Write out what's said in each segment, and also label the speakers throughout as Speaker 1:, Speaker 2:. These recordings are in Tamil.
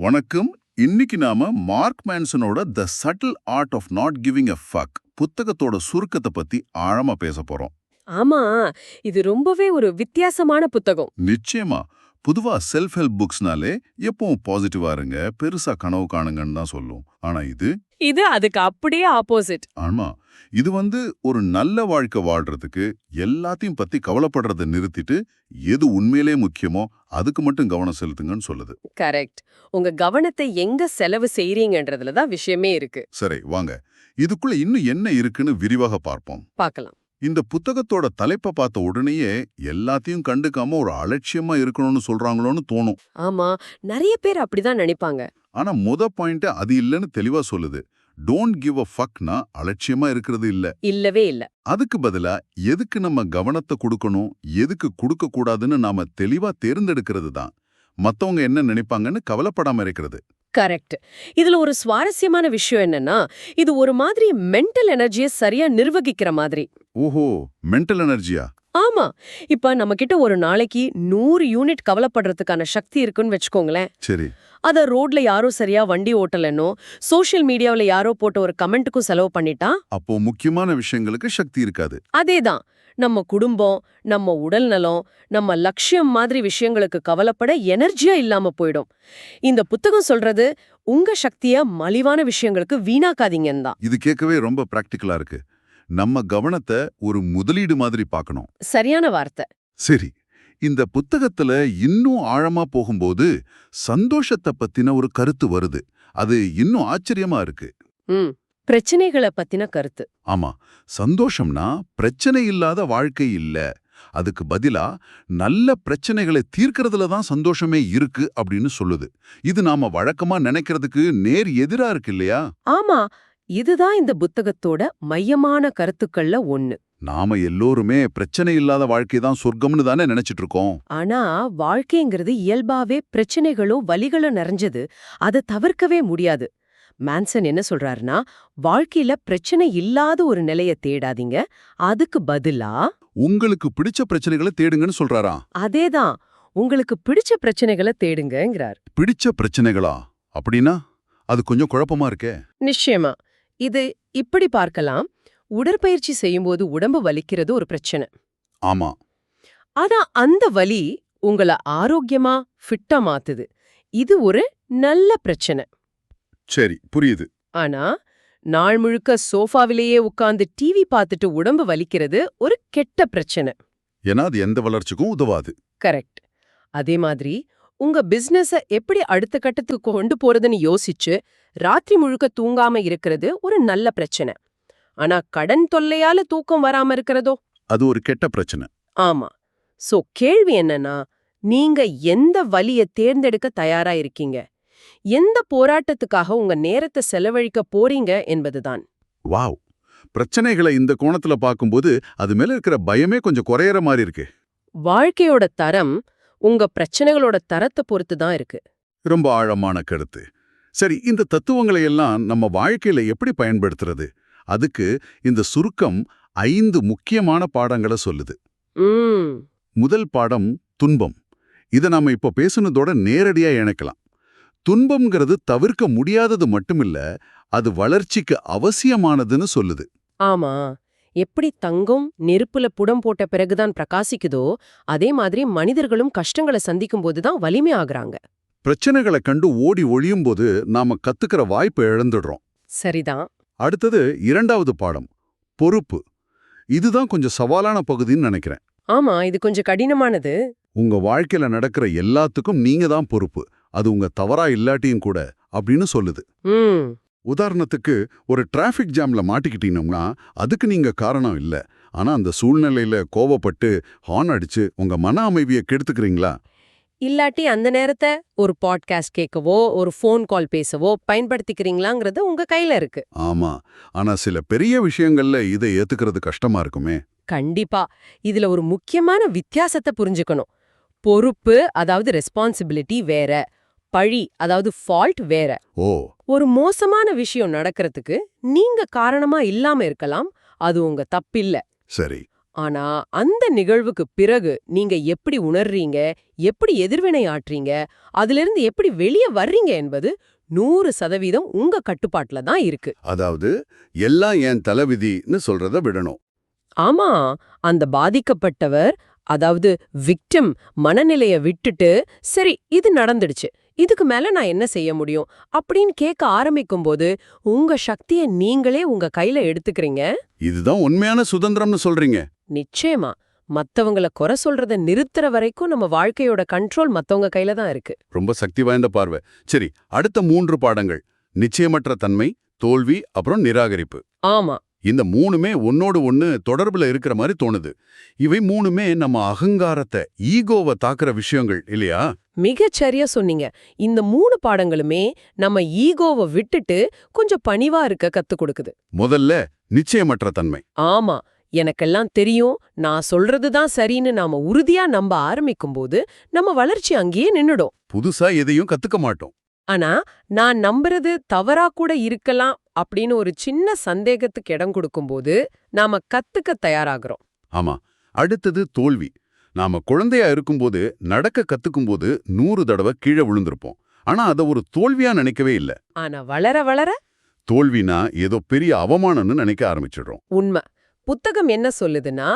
Speaker 1: வணக்கம். இன்னைக்கு நாம மார்க் மேன்சனோட the subtle art of not giving a fuck புத்தகத்தோட சுருக்கத்தை பத்தி ஆழமா பேச போறோம்.
Speaker 2: ஆமா, இது ரொம்பவே ஒரு வித்தியாசமான புத்தகம்.
Speaker 1: நிச்சயமா. பொதுவா செல்ஃப் ஹெல்ப் புக்ஸ்னாலே எப்பவும் பாசிட்டிவா இருங்க, பெருசா கனவு காணுங்கன்னு தான் சொல்லும். ஆனா
Speaker 2: இது அதுக்கு அப்படியே ஆப்போசிட்.
Speaker 1: ஆமா, இது ஒரு நல்ல வாழ்க்கை வாழ்றதுக்கு எல்லாத்தையும் பத்தி கவலைப்படுறதை நிறுத்திட்டு எது உண்மையிலே முக்கியமோ அதுக்கு மட்டும் கவனம் செலுத்துங்கன்னு சொல்லுது.
Speaker 2: கரெக்ட். உங்க கவனத்தை எங்க செலவு செய்றீங்கன்றதுல தான் விஷயமே இருக்கு.
Speaker 1: சரி, வாங்க இதுக்குள்ள இன்னும் என்ன இருக்குன்னு விரிவாக பார்ப்போம்.
Speaker 2: பார்க்கலாம்.
Speaker 1: இந்த புத்தகத்தோட தலைப்பை பார்த்த உடனேயே எல்லாத்தையும் கண்டுக்காம ஒரு அலட்சியமா இருக்கணும்னு சொல்றாங்களோன்னு தோணும்.
Speaker 2: ஆமா, நிறைய பேர் அப்படிதான் நினைப்பாங்க.
Speaker 1: ஆனா பாயிண்ட் அது இல்லைன்னு தெளிவா சொல்லுது. டோன்ட் கிவ் அ ஃபக்னா அலட்சியமா இருக்கிறது இல்ல.
Speaker 2: இல்லவே இல்ல.
Speaker 1: அதுக்கு பதிலா எதுக்கு நம்ம கவனத்தை கொடுக்கணும், எதுக்கு கொடுக்க கூடாதுன்னு நாம தெளிவா தேர்ந்தெடுக்கிறது தான். மத்தவங்க என்ன நினைப்பாங்கன்னு கவலைப்படாம இருக்கிறது.
Speaker 2: கரெக்ட். இதுல ஒரு சுவாரஸ்யமான விஷயம் என்னன்னா, இது ஒரு மாதிரி மென்டல் எனர்ஜியை சரியா நிர்வகிக்கிற மாதிரி.
Speaker 1: ஓஹோ, மென்டல் எனர்ஜியா?
Speaker 2: ஆமா, இப்ப நம்ம கிட்ட ஒரு நாளைக்கு 100 யூனிட் கவலைப்படுறதுக்கான சக்தி இருக்குன்னு வச்சுக்கோங்களேன்.
Speaker 1: சரி.
Speaker 2: அத ரோட்ல யாரோ சரியா வண்டி ஓட்டலனோ, சோஷியல் மீடியாவுல யாரோ போட்ட ஒரு கமெண்ட்டுக்கும் செலவு பண்ணிட்டா,
Speaker 1: அப்போ முக்கியமான விஷயங்களுக்கு சக்தி இருக்காது.
Speaker 2: அதேதான். நம்ம குடும்பம், நம்ம உடல் நலம், நம்ம லட்சியம் மாதிரி விஷயங்களுக்கு கவலைப்பட எனர்ஜியா இல்லாம போயிடும். இந்த புத்தகம் சொல்றது உங்க சக்திய மலிவான விஷயங்களுக்கு வீணாக்காதீங்கன்னு தான்.
Speaker 1: இது கேட்கவே ரொம்ப பிராக்டிக்கலா இருக்கு. நம்ம கவனத்தை ஒரு முதலீடு மாதிரி பார்க்கணும்.
Speaker 2: சரியான வார்த்தை.
Speaker 1: சரி, இந்த புத்தகத்துல இன்னும் ஆழமா போகும்போது சந்தோஷத்தை பத்தின ஒரு கருத்து வருது. அது இன்னும் ஆச்சரியமா இருக்கு.
Speaker 2: பிரச்சனைகளை பத்தின கருத்து.
Speaker 1: ஆமா, சந்தோஷம்னா பிரச்சனை இல்லாத வாழ்க்கை இல்ல, அதுக்கு பதிலா நல்ல பிரச்சனைகளை தீர்க்கறதுல தான் சந்தோஷமே இருக்கு அப்படின்னு சொல்லுது. இது நாம வழக்கமா நினைக்கிறதுக்கு நேர் எதிரா இருக்கு இல்லையா?
Speaker 2: ஆமா, இதுதான் இந்த புத்தகத்தோட மையமான கருத்துக்கள்ல ஒண்ணு.
Speaker 1: நாம எல்லோருமே பிரச்சனை இல்லாத வாழ்க்கை தான் சொர்க்கம்னு தானே நினைச்சிட்டு இருக்கோம்.
Speaker 2: ஆனா வாழ்க்கைங்கிறது இயல்பாவே பிரச்சனைகளோ வலிகளோ நிறைஞ்சது. அதை தவிர்க்கவே முடியாது. மான்சன் என்ன சொல்றாருன்னா, வாழ்க்கையில பிரச்சனை இல்லாத ஒரு நிலைய தேடாதீங்க, அதுக்கு பதிலா
Speaker 1: உங்களுக்கு பிடிச்ச பிரச்சனைகளை தேடுங்கன்னு சொல்றாரா?
Speaker 2: அதேதான், உங்களுக்கு பிடிச்ச பிரச்சனைகளை தேடுங்கங்கிறார்.
Speaker 1: பிடிச்ச பிரச்சனைகளா? அப்படின்னா அது கொஞ்சம் குழப்பமா இருக்கே.
Speaker 2: நிச்சயமா. இது இப்படி பார்க்கலாம். உடற்பயிற்சி செய்யும்போது உடம்பு வலிக்கிறது ஒரு பிரச்சனை.
Speaker 1: ஆமா.
Speaker 2: அதான் அந்த வலி உங்களை ஆரோக்கியமா ஃபிட்டா மாத்துது. இது ஒரு நல்ல பிரச்சனை.
Speaker 1: சரி, புரியுது.
Speaker 2: ஆனா நாள் முழுக்க சோஃபாவிலேயே உட்கார்ந்து டிவி பார்த்துட்டு உடம்பு வலிக்கிறது ஒரு கெட்ட பிரச்சனை.
Speaker 1: ஏன்னா அது எந்த வளர்ச்சிக்கும் உதவாது.
Speaker 2: கரெக்ட். அதே மாதிரி உங்க பிசினஸ எப்படி அடுத்த கட்டத்துக்கு கொண்டு போறதுன்னு யோசிச்சு ராத்திரி முழுக்க தூங்காம இருக்கிறது ஒரு நல்ல பிரச்சனை. ஆனா கடன் தொல்லையால தூக்கம் வராம இருக்கிறதோ,
Speaker 1: அது ஒரு கெட்ட பிரச்சனை.
Speaker 2: ஆமா. சோ கேள்வி என்னன்னா, நீங்க எந்த வழிய தேர்ந்தெடுக்க தயாரா இருக்கீங்க, எந்த போராட்டத்துக்காக உங்க நேரத்தை செலவழிக்க போறீங்க என்பதுதான்.
Speaker 1: வாவ், பிரச்சனைகளை இந்த கோணத்துல பார்க்கும்போது அது மேல இருக்கிற பயமே கொஞ்சம் குறையற மாதிரி இருக்கு.
Speaker 2: வாழ்க்கையோட தரம் உங்க பிரச்சனைகளோட தரத்தை பொறுத்து தான் இருக்கு.
Speaker 1: ரொம்ப ஆழமான கருத்து. சரி, இந்த தத்துவங்களை எல்லாம் நம்ம வாழ்க்கையில எப்படி பயன்படுத்துறது? அதுக்கு இந்த சுருக்கம் 5 முக்கியமான பாடங்களை சொல்லுது. முதல் பாடம் துன்பம். இதை நாம இப்போ பேசுனதோட நேரடியா இணைக்கலாம். துன்பம்ங்கிறது தவிர்க்க முடியாதது மட்டுமில்ல, அது வளர்ச்சிக்கு அவசியமானதுன்னு சொல்லுது.
Speaker 2: ஆமா, எப்படி தங்கம் நெருப்புல புடம் போட்ட பிறகுதான் பிரகாசிக்குதோ, அதே மாதிரி மனிதர்களும் கஷ்டங்களை சந்திக்கும் போதுதான் வலிமை ஆகுறாங்க.
Speaker 1: பிரச்சனைகளை கண்டு ஓடி ஒழியும் போது நாம கத்துக்கிற வாய்ப்பை இழந்துடுறோம்.
Speaker 2: சரிதான்.
Speaker 1: அடுத்தது 2வது பாடம், பொறுப்பு. இதுதான் கொஞ்சம் சவாலான பகுதின்னு நினைக்கிறேன்.
Speaker 2: ஆமா, இது கொஞ்சம் கடினமானது.
Speaker 1: உங்க வாழ்க்கையில நடக்கிற எல்லாத்துக்கும் நீங்க தான் பொறுப்பு, அது உங்க தவறா இல்லாட்டியும் கூட அப்படின்னு சொல்லுது. உதாரணத்துக்கு, ஒரு டிராஃபிக் ஜாம்ல மாட்டிக்கிட்டீங்கன்னா அதுக்கு நீங்க காரணம் இல்ல. ஆனா அந்த சூழ்நிலையில கோவப்பட்டு ஹார்ன் அடிச்சு உங்க மன அமைதியை கெடுத்துக்கிறீங்களா?
Speaker 2: இல்லாட்டி அந்த நேரத்தை ஒரு பாட்காஸ்ட் கேட்கவோ ஒரு ஃபோன் கால் பேசவோ பயன்படுத்திக்கிறீங்களாங்கிறது உங்க கையில இருக்கு.
Speaker 1: ஆமா, ஆனா சில பெரிய விஷயங்கள்ல இதை ஏத்துக்கிறது கஷ்டமா இருக்குமே.
Speaker 2: கண்டிப்பா. இதுல ஒரு முக்கியமான வித்தியாசத்தை புரிஞ்சுக்கணும். பொறுப்பு, அதாவது ரெஸ்பான்சிபிலிட்டி வேற, பழி, அதாவது ஃபால்ட் வேற.
Speaker 1: ஓ,
Speaker 2: ஒரு மோசமான விஷயம் நடக்கிறதுக்கு நீங்க காரணமா இல்லாம இருக்கலாம், அது உங்க தப்பில்ல.
Speaker 1: சரி.
Speaker 2: ஆனா அந்த நிகழ்வுக்கு பிறகு நீங்க எப்படி உணர்றீங்க, எப்படி எதிர்வினை ஆற்றீங்க, அதிலிருந்து எப்படி வெளியே வர்றீங்க என்பது 100% உங்க கட்டுப்பாட்டுல தான் இருக்கு.
Speaker 3: அதாவது எல்லாம் என் தலைவிதின்னு சொல்றத விடணும்.
Speaker 2: ஆமா, அந்த பாதிக்கப்பட்டவர், அதாவது விக்டிம் மனநிலைய விட்டுட்டு, சரி இது நடந்துடுச்சு, இதுக்கு மேல நான் என்ன செய்ய முடியும் அப்படின்னு கேட்க ஆரம்பிக்கும்போது உங்க சக்திய நீங்களே உங்க கையில எடுத்துக்கிறீங்க.
Speaker 3: இதுதான் உண்மையான சுதந்திரம்னு சொல்றீங்க.
Speaker 2: நிச்சயமா, மத்தவங்கள குறை சொல்றத நிறுத்துற வரைக்கும் நம்ம வாழ்க்கையோட கண்ட்ரோல் மத்தவங்க கையில தான் இருக்கு.
Speaker 3: ரொம்ப சக்தி வாய்ந்த பார்வை. சரி, அடுத்த 3 பாடங்கள்: நிச்சயமற்ற தன்மை, தோல்வி, அப்புறம் நிராகரிப்பு.
Speaker 2: ஆமா,
Speaker 3: இந்த 3மே ஒன்னோடு ஒன்னு தொடர்புல இருக்கிற மாதிரி தோணுது. இவை 3மே நம்ம அகங்காரத்தை, ஈகோவை தாக்குற விஷயங்கள் இல்லையா?
Speaker 2: மிகச்சரியா சொன்னீங்க. இந்த 3 பாடங்களுமே நம்ம ஈகோவை விட்டுட்டு கொஞ்சம் பணிவா இருக்க கத்து கொடுக்குது.
Speaker 3: முதல்ல நிச்சயமற்ற தன்மை.
Speaker 2: ஆமா, எனக்கெல்லாம் தெரியும், நான் சொல்றதுதான் சரின்னு நாம உறுதியா நம்ப ஆரம்பிக்கும்போது நம்ம வளர்ச்சி அங்கேயே நின்னுடும்.
Speaker 3: புதுசா எதையும் கத்துக்க மாட்டோம்.
Speaker 2: ஆனா நான் நம்புறது தவறா கூட இருக்கலாம் அப்படின்னு ஒரு சின்ன சந்தேகத்துக்கு இடம் கொடுக்கும்போது நாம கத்துக்க தயாராகிறோம்.
Speaker 3: ஆமா. அடுத்தது தோல்வி. நாம குழந்தையா இருக்கும்போது நடக்க கத்துக்கும்போது 100 தடவை கீழே விழுந்திருப்போம். ஆனா அதை ஒரு தோல்வியா நினைக்கவே இல்ல.
Speaker 2: ஆனா வளர வளர
Speaker 3: தோல்வினா ஏதோ பெரிய அவமானம்னு நினைக்க ஆரம்பிச்சிடுறோம்.
Speaker 2: உண்மை. புத்தகம் என்ன சொல்லுதுன்னா,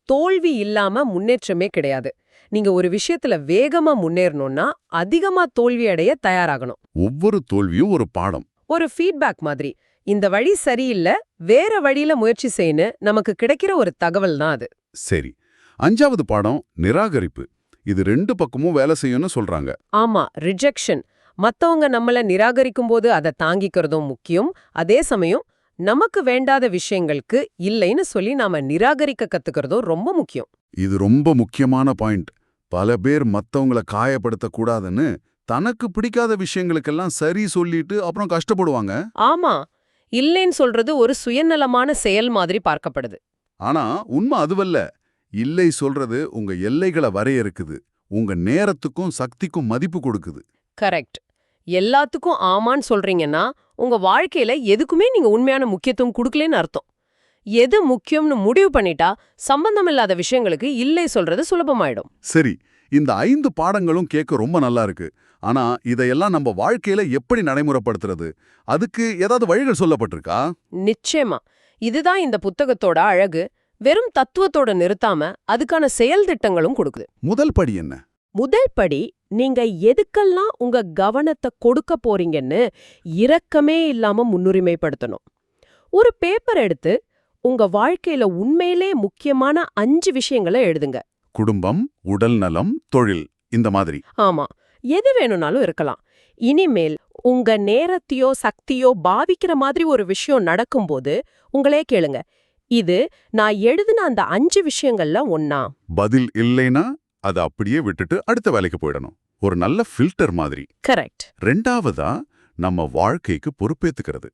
Speaker 2: தோல்வி இல்லாம முன்னேற்றமே கிடையாது. நீங்க ஒரு விஷயத்துல வேகமா முன்னேறணும்னா அதிகமா தோல்வி அடைய தயாராகணும்.
Speaker 3: ஒவ்வொரு தோல்வியும் ஒரு பாடம்.
Speaker 2: ஒரு ஃபீட்பேக் மாதிரி, இந்த வழி சரியில்லை, வேற வழியில முயற்சி செய்யு நமக்கு கிடைக்கிற ஒரு தகவல் தான் அது.
Speaker 3: சரி, 5வது பாடம் நிராகரிப்பு. இது 2 பக்கமும் வேலை செய்யும்னு சொல்றாங்க.
Speaker 2: ஆமா, ரிஜெக்ஷன். மத்தவங்க நம்மள நிராகரிக்கும் போது அதை தாங்கிக்கிறதும் முக்கியம். அதே சமயம் நமக்கு வேண்டாத விஷயங்களுக்கு இல்லைன்னு சொல்லி நாம நிராகரிக்க கத்துக்கிறதும் ரொம்ப முக்கியம்.
Speaker 3: இது ரொம்ப முக்கியமான பாயிண்ட். பல பேர் மத்தவங்கள காயப்படுத்த கூடாதுன்னு தனக்கு பிடிக்காத விஷயங்களுக்கெல்லாம் சரி சொல்லிட்டு அப்புறம் கஷ்டப்படுவாங்க.
Speaker 2: ஆமா, இல்லைன்னு சொல்றது ஒரு சுயநலமான செயல் மாதிரி பார்க்கப்படுது.
Speaker 3: ஆனா உண்மை அதுவல்ல. இல்லை சொல்றது உங்க எல்லைகளை வரையறுக்குது. உங்க நேரத்துக்கும் சக்திக்கும் மதிப்பு கொடுக்குது.
Speaker 2: கரெக்ட். எல்லாத்துக்கும் ஆமான்னு சொல்றீங்கன்னா உங்க வாழ்க்கையில எதுக்குமே நீங்க உண்மையான முக்கியத்துவம் கொடுக்கலன்னு அர்த்தம். எது முக்கியம்னு முடிவு பண்ணிட்டா சம்பந்தமில்லாத விஷயங்களுக்கு இல்லை சொல்றது சுலபமாயிடும்.
Speaker 3: சரி, இந்த 5 பாடங்களும் கேட்க ரொம்ப நல்லா இருக்கு. ஆனா இதையெல்லாம் நம்ம வாழ்க்கையில எப்படி நடைமுறைப்படுத்துறது? அதுக்கு ஏதாவது வழிகள் சொல்லப்பட்டிருக்கா?
Speaker 2: நிச்சயமா. இதுதான் இந்த புத்தகத்தோட அழகு. வெறும் தத்துவத்தோட நிறுத்தாம அதுக்கான செயல் திட்டங்களும் கொடுக்குது.
Speaker 3: முதல் படி என்ன?
Speaker 2: முதல் படி, நீங்க எதுக்கெல்லாம் உங்க கவனத்தை கொடுக்க போறீங்கன்னு இரக்கமே இல்லாம முன்னுரிமைப்படுத்தணும். ஒரு பேப்பர் எடுத்து உங்க வாழ்க்கையில உண்மையிலே முக்கியமான 5 விஷயங்களை எழுதுங்க.
Speaker 3: குடும்பம், உடல் நலம், தொழில், இந்த மாதிரி.
Speaker 2: ஆமா, எது வேணும்னாலும் இருக்கலாம். இனிமேல் உங்க நேரத்தையோ சக்தியோ பாவிக்கிற மாதிரி ஒரு விஷயம் நடக்கும்போது உங்களே கேளுங்க, இது நான் எழுதின அந்த 5 விஷயங்கள்ல ஒண்ணா?
Speaker 3: பதில் இல்லைனா அதை அப்படியே விட்டுட்டு அடுத்த வேலைக்கு போயிடணும். ஒரு நல்ல ஃபில்டர் மாதிரி.
Speaker 2: கரெக்ட்.
Speaker 3: 2வதா, நம்ம வாழ்க்கைக்கு பொறுப்பேத்துக்கிறது.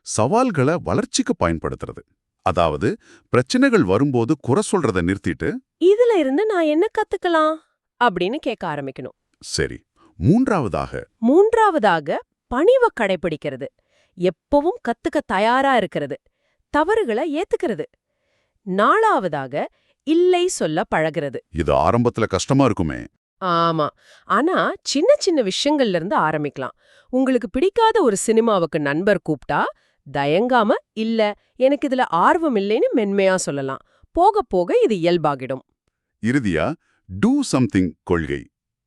Speaker 3: சவால்களை வளர்ச்சிக்கு பயன்படுத்துறது. அதாவது பிரச்சனைகள் வரும்போது குறை சொல்றத நிறுத்திட்டு,
Speaker 2: இதுல இருந்து நான் என்ன கத்துக்கலாம் அப்படின்னு கேட்க ஆரம்பிக்கணும்.
Speaker 3: சரி. 3வதாக
Speaker 2: பணிவை கடைபிடிக்கிறது. எப்பவும் கத்துக்க தயாரா இருக்கிறது. தவறுகளை ஏத்துக்கிறது. 4வதாக இல்லை சொல்ல பழகிறது.
Speaker 3: இது ஆரம்பத்துல கஷ்டமா இருக்குமே.
Speaker 2: ஆமா, ஆனா சின்ன சின்ன விஷயங்கள்ல இருந்து ஆரம்பிக்கலாம். உங்களுக்கு பிடிக்காத ஒரு சினிமாவுக்கு நண்பர் கூப்பிட்டா தயங்காம இல்ல, எனக்கு இதுல ஆர்வம் இல்லைன்னு மென்மையா சொல்லலாம். போக போக இது இயல்பாகிடும்.
Speaker 3: இறுதியா, டூ சம்திங் கொள்கை,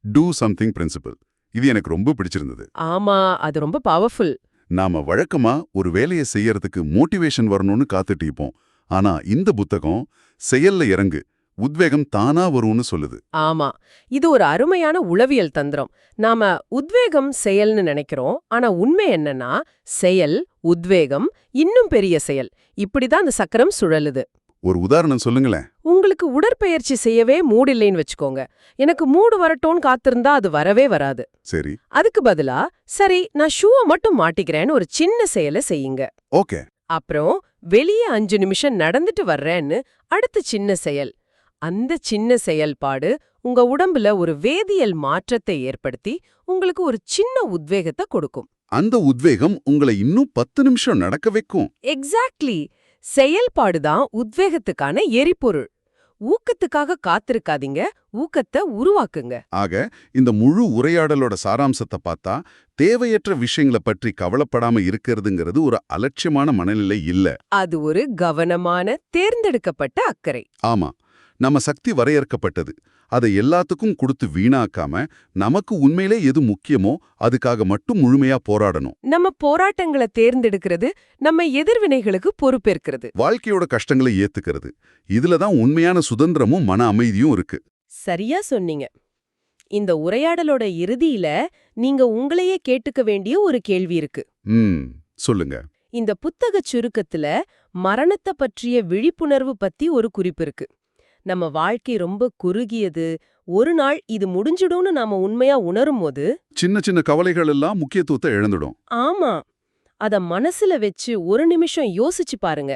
Speaker 3: டூ சம்திங் பிரின்சிபல். இது எனக்கு ரொம்ப பிடிச்சிருந்தது.
Speaker 2: ஆமா, அது ரொம்ப பவர்ஃபுல்.
Speaker 3: நாம வழக்கமா ஒரு வேலையை செய்யறதுக்கு மோட்டிவேஷன் வரணும்னு காத்துட்டு இருப்போம். ஆனா இந்த புத்தகம் செயல்ல இறங்கு, உத்வேகம் தானா வரும்னு சொல்லுது.
Speaker 2: ஆமா, இது ஒரு அருமையான உளவியல் தந்திரம். நாம உத்வேகம் செயல்னு நினைக்கிறோம். ஆனா உண்மை என்னன்னா, செயல், உத்வேகம், இன்னும் பெரிய செயல். இப்படிதான் அந்த சக்கரம் சுழலுது.
Speaker 3: ஒரு உதாரணம் சொல்லுங்களேன்.
Speaker 2: உங்களுக்கு உடற்பயிற்சி செய்யவே மூடு இல்லைன்னு வச்சுக்கோங்க. எனக்கு மூடு வரட்டும்னு காத்திருந்தா அது வரவே வராது.
Speaker 3: சரி.
Speaker 2: அதுக்கு பதிலா, சரி நான் ஷூவை மட்டும் மாட்டிக்கிறேன்னு ஒரு சின்ன செயலை செய்யுங்க.
Speaker 3: ஓகே.
Speaker 2: அப்புறம் வெளியே 5 நிமிஷம் நடந்துட்டு வர்றேன்னு அடுத்த சின்ன செயல். அந்த சின்ன செயல்பாடு உங்க உடம்புல ஒரு வேதியியல் மாற்றத்தை ஏற்படுத்தி உங்களுக்கு ஒரு சின்ன உத்வேகத்தை கொடுக்கும்.
Speaker 3: அந்த உத்வேகம் உங்களை இன்னும் 10 நிமிஷம் நடக்க வைக்கும்.
Speaker 2: எக்ஸாக்ட்லி. செயல்பாடுதான் உத்வேகத்துக்கான எரிபொருள். ஊக்கத்துக்காக காத்திருக்காதீங்க, ஊக்கத்தை உருவாக்குங்க.
Speaker 3: ஆக இந்த முழு உரையாடலோட சாராம்சத்தை பார்த்தா தேவையற்ற விஷயங்களை பற்றி கவலைப்படாம இருக்கிறதுங்கிறது ஒரு அலட்சியமான மனநிலை இல்ல.
Speaker 2: அது ஒரு கவனமான, தேர்ந்தெடுக்கப்பட்ட அக்கறை.
Speaker 3: ஆமா, நம்ம சக்தி வரையறுக்கப்பட்டது. அதை எல்லாத்துக்கும் கொடுத்து வீணாக்காம நமக்கு உண்மையிலே எது முக்கியமோ அதுக்காக மட்டும் முழுமையா போராடணும்.
Speaker 2: நம்ம போராட்டங்களை தேர்ந்தெடுக்கிறது, நம்ம எதிர்வினைகளுக்கு பொறுப்பேற்கிறது.
Speaker 3: வாழ்க்கையோட கஷ்டங்களை ஏத்துக்கிறது. இதுல தான் உண்மையான சுதந்திரமும் மன அமைதியும் இருக்கு.
Speaker 2: சரியா சொன்னீங்க. இந்த உரையாடலோட இறுதியில நீங்க உங்களையே கேட்டுக்க வேண்டிய ஒரு கேள்வி இருக்கு.
Speaker 3: சொல்லுங்க.
Speaker 2: இந்த புத்தகச் சுருக்கத்துல மரணத்தை பற்றிய விழிப்புணர்வு பத்தி ஒரு குறிப்பு இருக்கு. நம்ம வாழ்க்கை ரொம்ப குறுகியது, ஒரு நாள் இது முடிஞ்சிடும்னு நாம உண்மையா உணரும் போது
Speaker 3: சின்ன சின்ன கவலைகள் எல்லாம் முக்கியத்துவத்தை இழந்துடும்.
Speaker 2: ஆமா, அத மனசுல வச்சு ஒரு நிமிஷம் யோசிச்சு பாருங்க.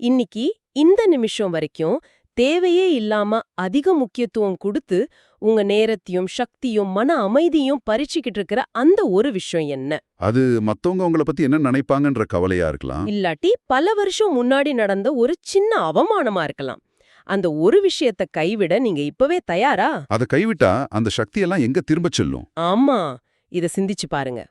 Speaker 2: இன்னைக்கு இந்த நிமிஷம் வரைக்கும் தேவையே இல்லாம அதிக முக்கியத்துவம் கொடுத்து உங்க நேரத்தையும் சக்தியும் மன அமைதியும் பறிச்சுக்கிட்டு இருக்கிற அந்த ஒரு விஷயம் என்ன?
Speaker 3: அது மத்தவங்க உங்களை பத்தி என்ன நினைப்பாங்கன்ற கவலையா இருக்கலாம்.
Speaker 2: இல்லாட்டி பல வருஷம் முன்னாடி நடந்த ஒரு சின்ன அவமானமா இருக்கலாம். அந்த ஒரு விஷயத்தை கைவிட நீங்க இப்பவே தயாரா?
Speaker 3: அதை கைவிட்டா அந்த சக்தியெல்லாம் எங்க திரும்ப செல்லும்?
Speaker 2: ஆமா, இத சிந்திச்சு பாருங்க.